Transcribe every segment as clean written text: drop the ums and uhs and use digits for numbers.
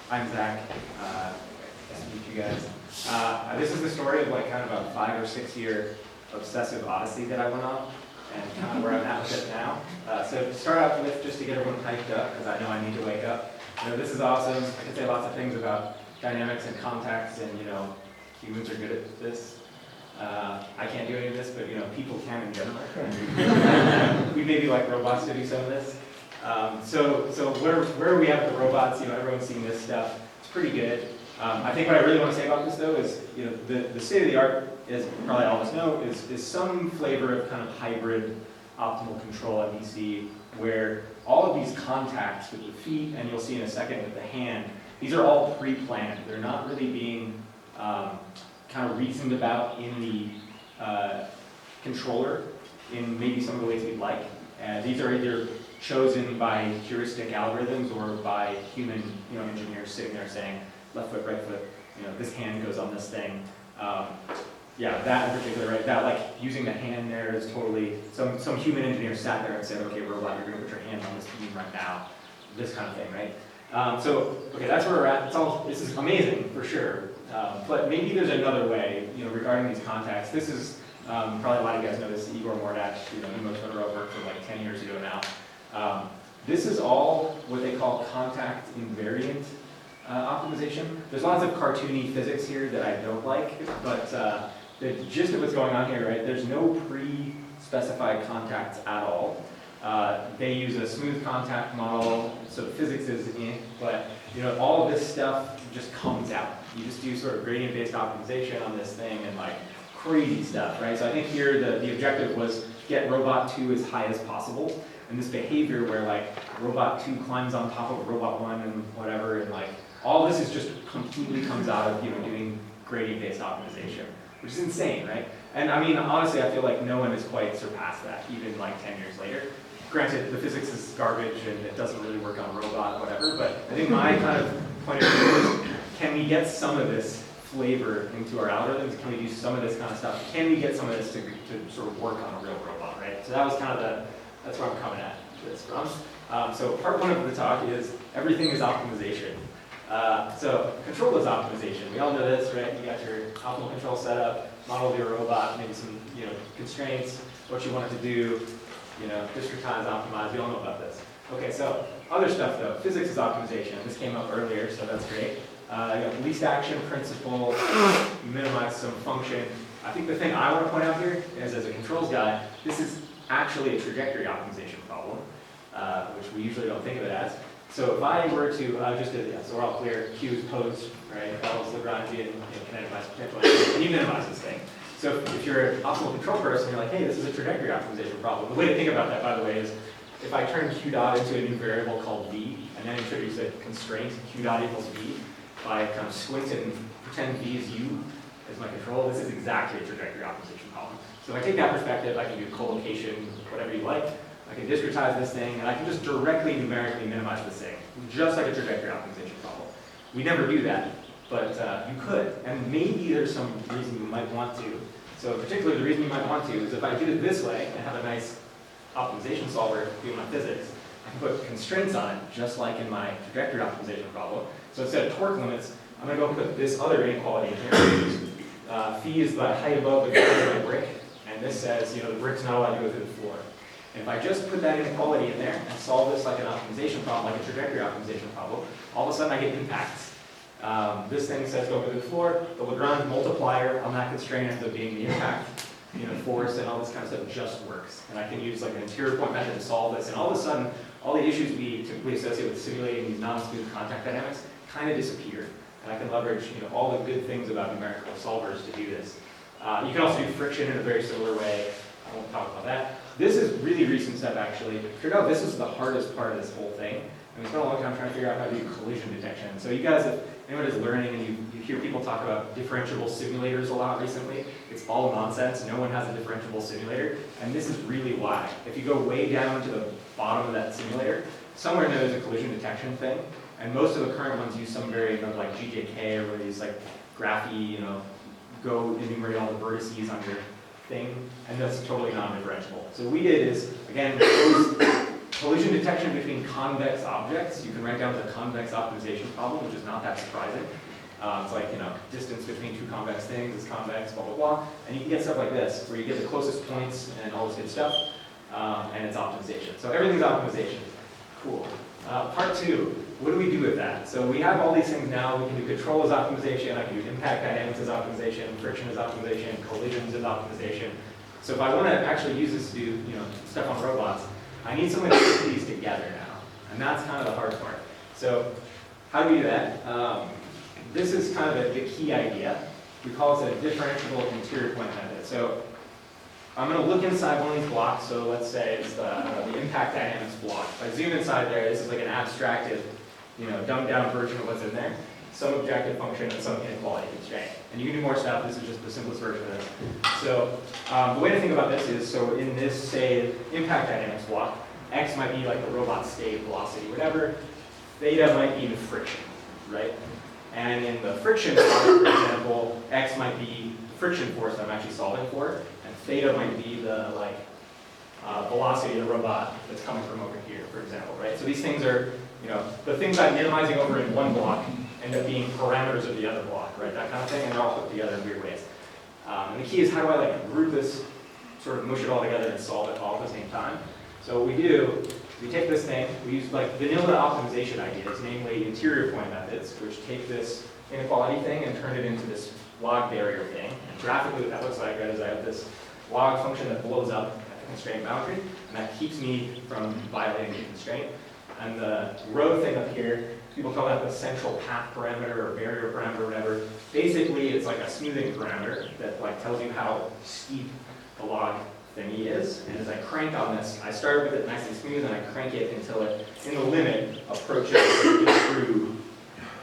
I'm Zach. Nice to meet you guys. This is the story of like kind of a 5 or 6 year obsessive odyssey that I went on, and kind of where I'm at with it now. So to start out with, just to get everyone hyped up, because I know I need to wake up. This is awesome. I can say lots of things about dynamics and contacts, and humans are good at this. I can't do any of this, but people can in general. We may be like robots to do some of this. So where are we at with the robots? Everyone's seen this stuff. It's pretty good. I think what I really want to say about this though is, the state of the art, as probably all of us know, is some flavor of kind of hybrid optimal control at DC, where all of these contacts with the feet, and you'll see in a second with the hand, these are all pre-planned. They're not really being kind of reasoned about in the controller in maybe some of the ways we'd like. These are either chosen by heuristic algorithms or by human engineers sitting there saying, left foot, right foot, this hand goes on this thing. Yeah, that in particular, right? That like using the hand there is totally, some human engineer sat there and said, okay, robot, you're gonna put your hand on this beam right now. This kind of thing, right? Okay, that's where we're at. This is amazing for sure. But maybe there's another way, regarding these contacts. This is probably a lot of you guys know this. Igor Mordach, he most Federal worked for like 10 years ago now. This is all what they call contact invariant optimization. There's lots of cartoony physics here that I don't like, but the gist of what's going on here, right? There's no pre-specified contacts at all. They use a smooth contact model, so the physics is in, but all of this stuff just comes out. You just do sort of gradient-based optimization on this thing and like crazy stuff, right? So I think here the objective was get robot 2 as high as possible, and this behavior where like robot 2 climbs on top of robot 1 and whatever, and like all this is just completely comes out of doing gradient-based optimization, which is insane, right? And I mean, honestly, I feel like no one has quite surpassed that, even like 10 years later. Granted, the physics is garbage and it doesn't really work on a robot, whatever, but I think my kind of point of view is, can we get some of this flavor into our algorithms? Can we do some of this kind of stuff? Can we get some of this to sort of work on a real robot, right? So that was kind of that's where I'm coming at this from. So part 1 of the talk is everything is optimization. So control is optimization. We all know this, right? You got your optimal control setup, model of your robot, maybe some constraints, what you want it to do, discretize, optimize. We all know about this. Okay, so other stuff though. Physics is optimization. This came up earlier, so that's great. You got least action principle. You minimize some function. I think the thing I want to point out here is, as a controls guy, this is actually a trajectory optimization problem, which we usually don't think of it as. So if I were to, so we're all clear, Q is posed, right? L is Lagrangian, kinetic mass potential, and you minimize this thing. So if you're an optimal control person, you're like, hey, this is a trajectory optimization problem. The way to think about that, by the way, is if I turn Q dot into a new variable called V, and then introduce a constraint, Q dot equals V, if I kind of squint and pretend V is U as my control, this is exactly a trajectory optimization problem. So if I take that perspective, I can do collocation, whatever you like. I can discretize this thing, and I can just directly numerically minimize this thing, just like a trajectory optimization problem. We never do that, but you could, and maybe there's some reason you might want to. So particularly the reason you might want to is if I do it this way and have a nice optimization solver doing my physics, I can put constraints on it, just like in my trajectory optimization problem. So instead of torque limits, I'm going to go put this other inequality in here. Phi is the height above the ground of my brick, and this says the brick's not allowed to go through the floor. And if I just put that inequality in there and solve this like an optimization problem, like a trajectory optimization problem, all of a sudden I get impacts. This thing says go through the floor. The Lagrange multiplier on that constraint ends up being the impact, force, and all this kind of stuff just works. And I can use like an interior point method to solve this. And all of a sudden, all the issues we typically associate with simulating these non-smooth contact dynamics kind of disappear. And I can leverage all the good things about numerical solvers to do this. You can also do friction in a very similar way. I won't talk about that. This is really recent stuff, actually. Turned out this is the hardest part of this whole thing. And we spent a long time trying to figure out how to do collision detection. So you guys, if anyone is learning and you hear people talk about differentiable simulators a lot recently, it's all nonsense. No one has a differentiable simulator. And this is really why. If you go way down to the bottom of that simulator, somewhere in there there's a collision detection thing. And most of the current ones use some variant of like GJK or where these like graphy, go enumerate all the vertices on your thing, and that's totally non-differentiable. So what we did is, again, collision detection between convex objects. You can write down the convex optimization problem, which is not that surprising. It's like, distance between two convex things is convex, blah, blah, blah. And you can get stuff like this, where you get the closest points and all this good stuff, and it's optimization. So everything's optimization. Cool. Part 2, what do we do with that? So we have all these things now. We can do control as optimization, I can do impact dynamics as optimization, friction as optimization, collisions as optimization. So if I want to actually use this to do stuff on robots, I need something to put these together now. And that's kind of the hard part. So how do we do that? This is kind of the key idea. We call it a differentiable interior point method. So I'm going to look inside one of these blocks. So let's say it's the impact dynamics block. If I zoom inside there, this is like an abstracted, dumbed down version of what's in there. Some objective function and some inequality constraint. And you can do more stuff. This is just the simplest version of this. So the way to think about this is, so in this, say, impact dynamics block, x might be like the robot's state, velocity, whatever. Theta might be the friction, right? And in the friction block, for example, x might be the friction force I'm actually solving for, and theta might be the velocity of the robot that's coming from over here, for example, right? So these things are, the things I'm minimizing over in one block end up being parameters of the other block, right? That kind of thing, and they're all put together in weird ways. And the key is, how do I group this, sort of mush it all together and solve it all at the same time? So what we do is we take this thing, we use vanilla optimization ideas, namely interior point methods, which take this inequality thing and turn it into this log barrier thing. And graphically what that looks like, right, is I have this log function that blows up at the constraint boundary, and that keeps me from violating the constraint. And the rho thing up here, people call that the central path parameter or barrier parameter or whatever. Basically, it's like a smoothing parameter that tells you how steep the log thingy is. And as I crank on this, I start with it nice and smooth, and I crank it until it, in the limit, approaches the true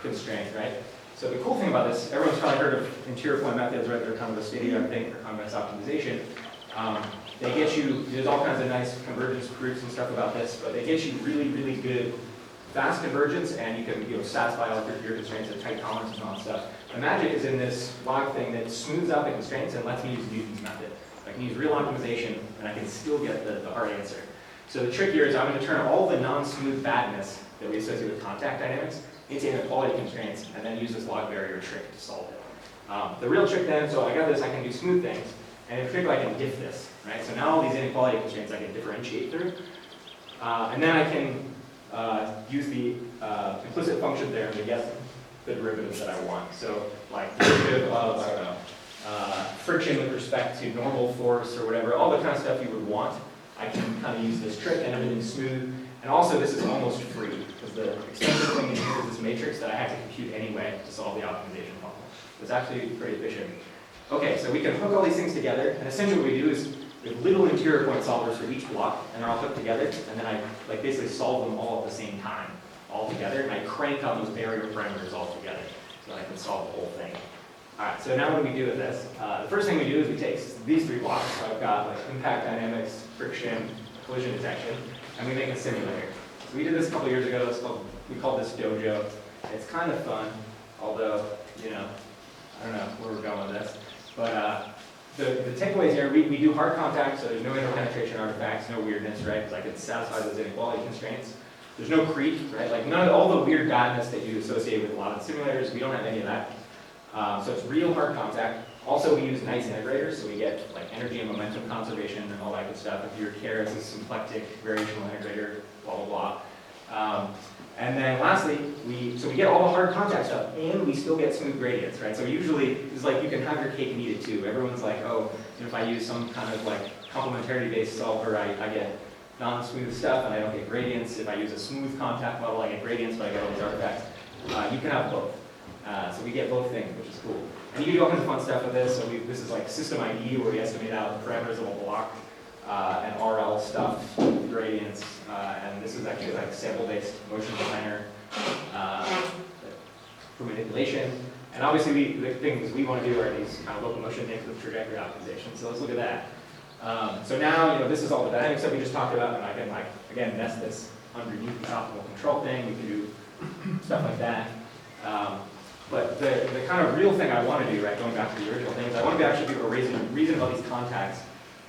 constraint, right? So the cool thing about this, everyone's probably heard of interior point methods, right? They're kind of a state-of-the-art thing for convex optimization. They get you, there's all kinds of nice convergence proofs and stuff about this, but they get you really, really good fast convergence, and you can satisfy all your constraints at tight tolerances and all that stuff. The magic is in this log thing that smooths out the constraints and lets me use Newton's method. I can use real optimization, and I can still get the hard answer. So the trick here is I'm going to turn all the non-smooth badness that we associate with contact dynamics into inequality constraints, and then use this log barrier trick to solve it. The real trick then, so I got this, I can do smooth things, and in particular I can diff this, right? So now all these inequality constraints I can differentiate through, and then I can use the implicit function there to get the derivatives that I want. So like derivative of, I don't know, friction with respect to normal force or whatever, all the kind of stuff you would want. I can kind of use this trick and everything's smooth. And also this is almost free, because the expensive thing is this matrix that I have to compute anyway to solve the optimization problem. It's actually pretty efficient. Okay, so we can hook all these things together, and essentially what we do is we have little interior point solvers for each block, and they're all hooked together, and then I basically solve them all at the same time, all together, and I crank on those barrier parameters all together, so that I can solve the whole thing. All right, so now what do we do with this? The first thing we do is we take these three blocks. So I've got impact dynamics, friction, collision detection, and we make a simulator. So we did this a couple years ago. We called this Dojo. It's kind of fun, although, I don't know where we're going with this. But the takeaways here, we do hard contact, so there's no interpenetration artifacts, no weirdness, right? Because I can satisfy those inequality constraints. There's no creep, right? Like none of all the weird badness that you associate with a lot of simulators, we don't have any of that. So it's real hard contact. Also, we use nice integrators, so we get energy and momentum conservation and all that good stuff. If your care is a symplectic variational integrator, blah, blah, blah. And then lastly, we get all the hard contact stuff, and we still get smooth gradients, right? So usually, it's you can have your cake and eat it too. Everyone's like, oh, if I use some kind of complementarity-based solver, I get non-smooth stuff, and I don't get gradients. If I use a smooth contact model, I get gradients, but I get all these artifacts. You can have both. So we get both things, which is cool. And you can do all kinds of fun stuff with this. So this is system ID, where we estimate out the parameters of a block, and RL stuff, gradients, and this is actually sample-based motion designer for manipulation. And obviously, the things we want to do are these kind of locomotion things with trajectory optimization. So let's look at that. So now, this is all the dynamics that we just talked about, and I can again nest this underneath the optimal control thing. We can do stuff like that. But the kind of real thing I want to do, right, going back to the original thing, is I want to actually be able to reason about these contacts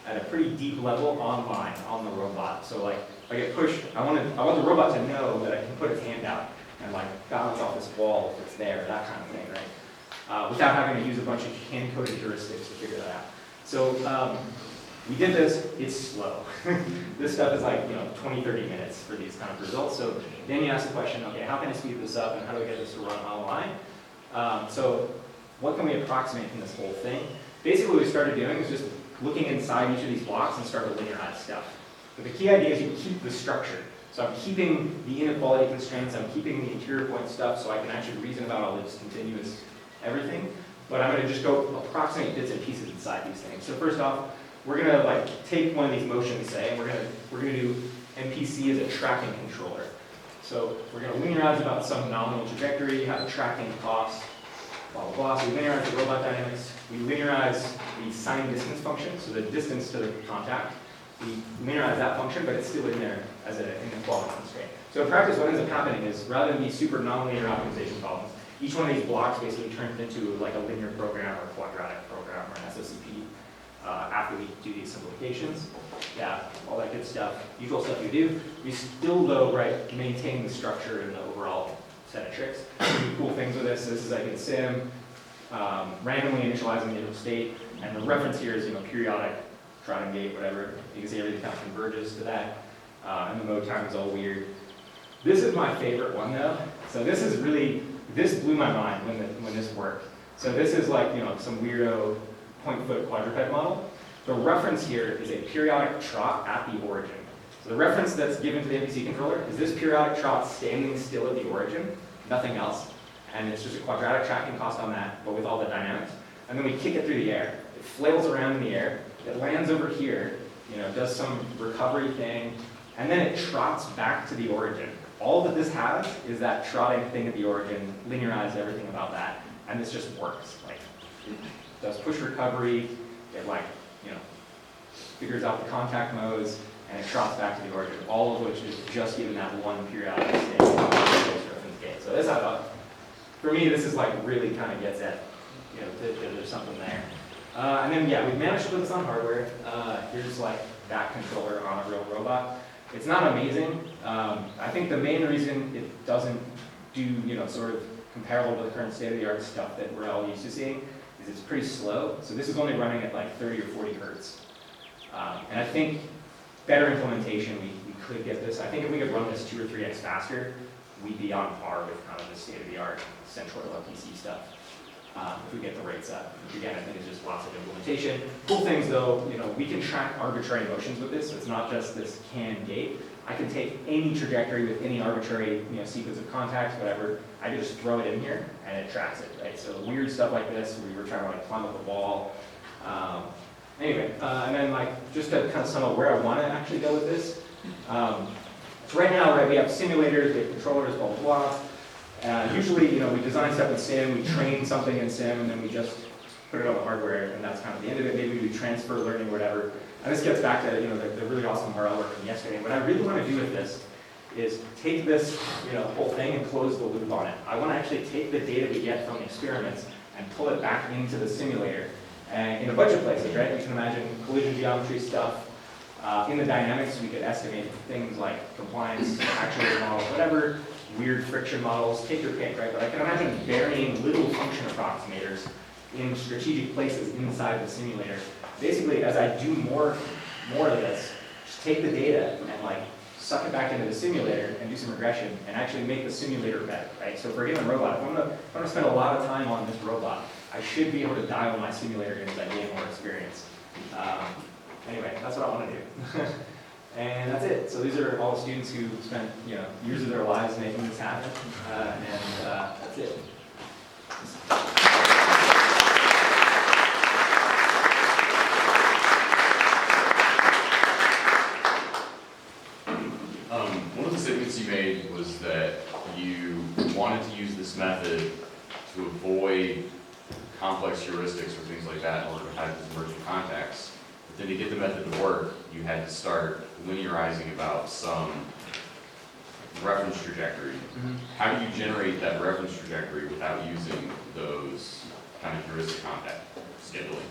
at a pretty deep level online, on the robot. So if I get pushed, I want the robot to know that I can put its hand out and like balance off this wall if it's there, that kind of thing, right? Without having to use a bunch of hand-coded heuristics to figure that out. So we did this, it's slow. This stuff is like 20, 30 minutes for these kind of results. So then you ask the question, okay, how can I speed this up and how do I get this to run online? So what can we approximate from this whole thing? Basically what we started doing is just looking inside each of these blocks and start to linearize stuff. But the key idea is you keep the structure. So I'm keeping the inequality constraints, I'm keeping the interior point stuff so I can actually reason about all this continuous everything. But I'm going to just go approximate bits and pieces inside these things. So first off, we're going to like take one of these motions, say, and we're going to do MPC as a tracking controller. So we're going to linearize about some nominal trajectory, have a tracking cost, blah, blah, blah. So we linearize the robot dynamics. We linearize the sign distance function, so the distance to the contact. We linearize that function, but it's still in there as an inequality constraint. So in practice, what ends up happening is, rather than these super nonlinear optimization problems, each one of these blocks basically turns into like a linear program or a quadratic program or an SOCP after we do these simplifications. Yeah, all that good stuff, usual stuff you do. We still, though, right, maintain the structure and the overall set of tricks. We do cool things with this. This is like in sim, randomly initializing the initial state, and the reference here is periodic trotting gate, whatever. You can see everything kind of converges to that, and the mode time is all weird. This is my favorite one though. So this blew my mind when this worked. So this is like some weirdo point-foot quadruped model. The reference here is a periodic trot at the origin. So the reference that's given to the MPC controller is this periodic trot standing still at the origin, nothing else. And it's just a quadratic tracking cost on that, but with all the dynamics. And then we kick it through the air. It flails around in the air. It lands over here, does some recovery thing, and then it trots back to the origin. All that this has is that trotting thing at the origin, linearized everything about that, and this just works. Like, it does push recovery, it figures out the contact modes, and it trots back to the origin, all of which is just given that one periodic state. So this, I thought, for me, this is like really kind of gets at, there's something there. And then, yeah, we've managed to put this on hardware. Here's like that controller on a real robot. It's not amazing. I think the main reason it doesn't do, sort of comparable to the current state-of-the-art stuff that we're all used to seeing is it's pretty slow. So this is only running at like 30 or 40 hertz. And I think better implementation, we could get this. I think if we could run this 2 or 3x faster, we'd be on par with kind of the state-of-the-art central PC stuff. If we get the rates up. Which again, I think it's just lots of implementation. Cool things though, we can track arbitrary motions with this, so it's not just this can gate. I can take any trajectory with any arbitrary sequence of contacts, whatever. I can just throw it in here and it tracks it, right? So weird stuff like this, where you were trying to like climb up a wall. Anyway, and then like just to kind of sum up where I want to actually go with this. So right now, right, we have simulators, we have controllers, blah, blah, blah. Usually, we design stuff in sim, we train something in sim, and then we just put it on the hardware, and that's kind of the end of it. Maybe we transfer learning, whatever. And this gets back to the really awesome RL work from yesterday. What I really want to do with this is take this whole thing and close the loop on it. I want to actually take the data we get from the experiments and pull it back into the simulator. And in a bunch of places, right? You can imagine collision geometry stuff. In the dynamics, we could estimate things like compliance, actuator models, whatever. Weird friction models, take your pick, right? But I can imagine varying little function approximators in strategic places inside the simulator. Basically, as I do more of this, just take the data and like suck it back into the simulator and do some regression and actually make the simulator better, right? So for a given robot, if I'm gonna spend a lot of time on this robot, I should be able to dial my simulator in as I gain more experience. Anyway, that's what I want to do. And that's it. So these are all the students who spent years of their lives making this happen, and that's it. One of the statements you made was that you wanted to use this method to avoid complex heuristics or things like that in order to have these emergent contacts. But then to get the method to work, you had to start linearizing about some reference trajectory. Mm-hmm. How do you generate that reference trajectory without using those kind of heuristic contact scheduling?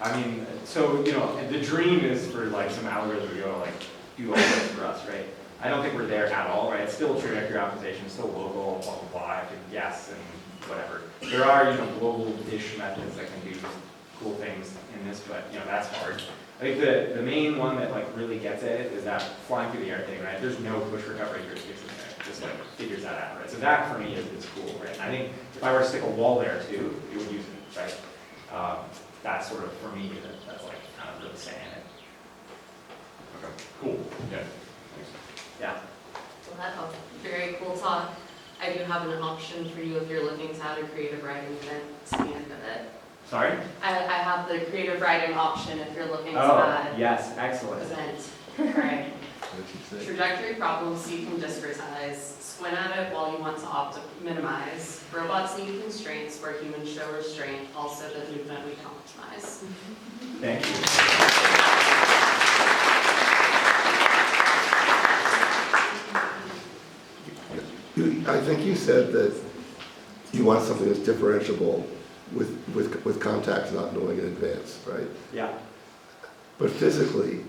I mean, so the dream is for like some algorithm to go like do all this for us, right? I don't think we're there at all, right? It's still trajectory optimization, it's still local, blah, blah, blah, I have to guess and whatever. There are, global-ish methods that can do cool things in this, but, that's hard. I think the main one that, really gets at it is that flying through the air thing, right? There's no push recovery jurisdiction there. It just, figures that out, right? So that, for me, is cool, right? And I think if I were to stick a wall there, too, it would use it, right? That's sort of, for me, that's, kind of really saying it. Okay, cool, yeah, thanks. Yeah. Well, that was a very cool talk. I do have an option for you if you're looking to add a creative writing event to the end of it. Sorry? I have the creative writing option if you're looking to Oh, add yes, excellent. event. Right. Trajectory problems you can discretize. Squint at it while you want to minimize. Robots need constraints where humans show restraint. Also the movement we can optimize. Thank you. I think you said that you want something that's differentiable with contacts not knowing in advance, right? Yeah. But physically,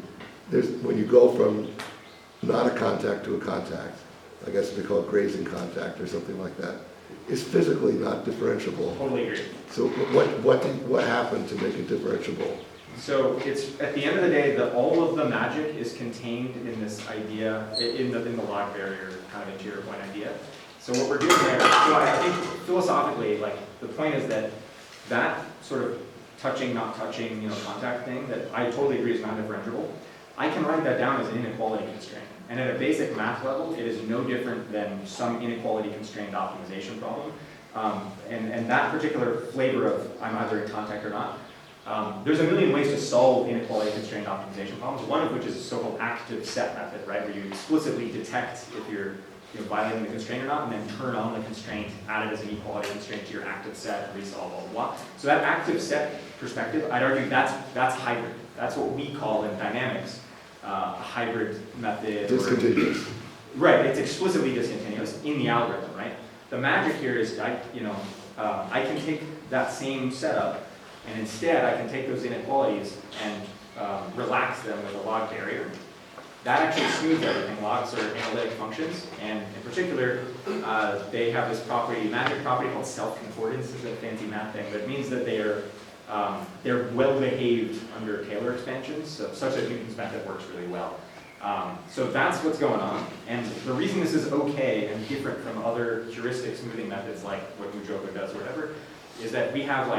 when you go from not a contact to a contact, I guess we call it grazing contact or something like that, is physically not differentiable. Totally agree. So what happened to make it differentiable? So it's, at the end of the day, all of the magic is contained in this idea, in the log barrier kind of interior point idea. So what we're doing there, so I think philosophically, the point is that sort of touching, not touching, contact thing that I totally agree is not differentiable. I can write that down as an inequality constraint. And at a basic math level, it is no different than some inequality constrained optimization problem. And that particular flavor of I'm either in contact or not, there's a million ways to solve inequality constrained optimization problems, one of which is a so-called active set method, right, where you explicitly detect if you're violating the constraint or not, and then turn on the constraint, add it as an equality constraint to your active set, resolve, blah, blah, blah. So that active set perspective, I'd argue that's hybrid. That's what we call in dynamics a hybrid method. Discontinuous. Right, it's explicitly discontinuous in the algorithm, right? The magic here is I can take that same setup, and instead I can take those inequalities and relax them with a log barrier. That actually smooths everything. Logs are analytic functions, and in particular, they have this magic property called self-concordance. It's a fancy math thing, but it means that they're well-behaved under Taylor expansions, such that Newton's method works really well. So that's what's going on, and the reason this is okay and different from other heuristic smoothing methods like what Mujoka does or whatever, is that we have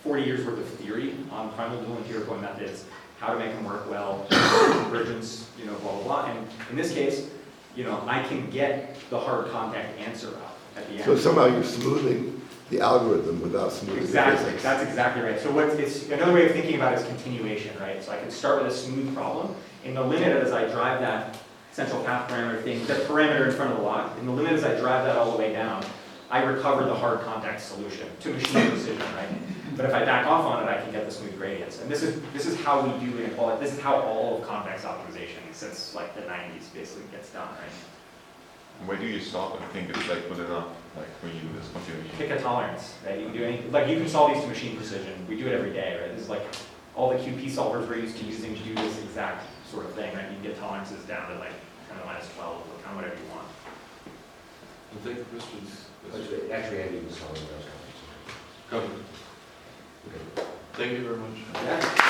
40 years worth of theory on primal dual interior point methods, how to make them work well, convergence, blah, blah, blah. And in this case, I can get the hard contact answer out at the end. So somehow you're smoothing the algorithm without smoothing Exactly, the physics. that's exactly right. So another way of thinking about it is continuation, right? So I can start with a smooth problem. In the limit as I drive that central path parameter thing, that parameter in front of the log, in the limit as I drive that all the way down, I recover the hard contact solution to machine precision, right? But if I back off on it, I can get the smooth gradients. And this is how we do inequality. This is how all of convex optimization since the 90s basically gets done, right? Where do you stop and think it's good enough, when you do this continuation? Pick a tolerance, right? You can do anything. You can solve these to machine precision. We do it every day, right? This is all the QP solvers we're used to using to do this exact sort of thing, right? You can get tolerances down to kind of -12 or kind of whatever you want. I think questions. Actually, Andy was telling me. Come. Okay. Thank you very much. Yeah.